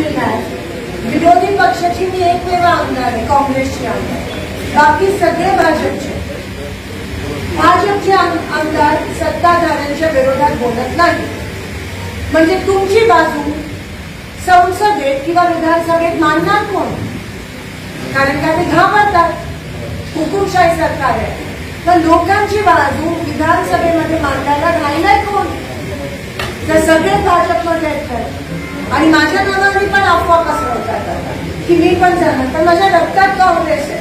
जिल्ह्यात विरोधी पक्षाची मी एकमेव आमदार आहे, काँग्रेसची आमदार, बाकी सगळे भाजपचे. भाजपचे आमदार सत्ताधाऱ्यांच्या विरोधात बोलत नाही. म्हणजे तुमची बाजू संसदेत किंवा विधानसभेत मानणार कोण? कारण का ते घाबरतात, हुकुमशाही सरकार आहे. तर लोकांची बाजू विधानसभेमध्ये मांडायला राहिलाय कोण? तर सगळे भाजपमध्ये आहेत. आणि माझ्या नावाने पण अफवा पसरवतात की मी पण जाणार, पण माझ्या रक्तात काँग्रेस आहे.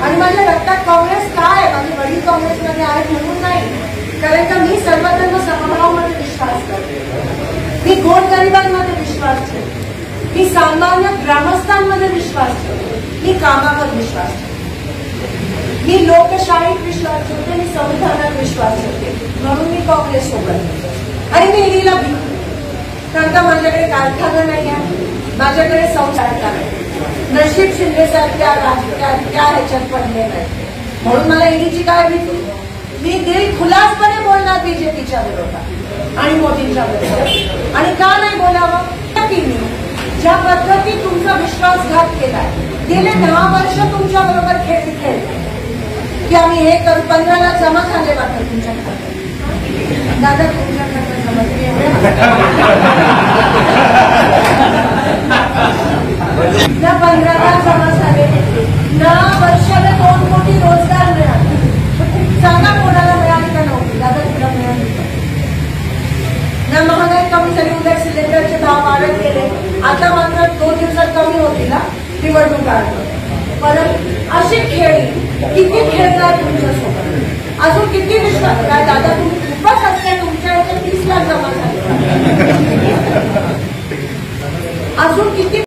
आणि माझ्या रक्तात काँग्रेस काय आहे? माझे वडील काँग्रेसमध्ये आहेत म्हणून नाही, कारण का मी सर्वधर्म समभावामध्ये विश्वास करते. मी गोरगरिबांमध्ये विश्वास ठेवते. मी सामान्य ग्रामस्थांमध्ये विश्वास ठेवते. मी कामावर विश्वास ठेवते. मी लोकशाहीत विश्वास ठेवते. मी संविधानात विश्वास ठेवते. म्हणून मी काँग्रेस सोबत आणि मी ईडीला भीती, कारण का माझ्याकडे कारखाना नाही आहे, माझ्याकडे संसार नाही. नशीब शिंदेसारख्या त्या ह्याच्यात पडले नाही, म्हणून मला ईडीची काय भीती? मी दिल खुलासपणे बोलणार बीजेपीच्या विरोधात आणि मोदींच्या विरोधात. आणि का नाही बोलावं? की मी ज्या पद्धतीत तुमचा विश्वासघात केलाय, गेले 10 वर्ष तुमच्या बरोबर खेळले की आम्ही हे करू. 15ला जमा झाले वाटत तुमच्या खात्यात. दादा तुमच्या खात्यात जमा त्या 15ला जमा झाले. 10 वर्षाला 2 कोटी रोजगार मिळाले. सांगा कोणाला मिळाली का नव्हती? दादा तुला मिळाली ना? महागाई कमी झाली, उलट सिलेंडरचे भाव वाढत गेले. आता मात्र 2 दिवसात कमी होती ना निवडणूक आयोग. परत अशी खेळी किती खेळणार तुमच्यासोबत? अजून किती विश्वास? काय दादा तुम्ही खूपच असते, तुमच्या याच्या 30 लाख जमा झाले. अजून किती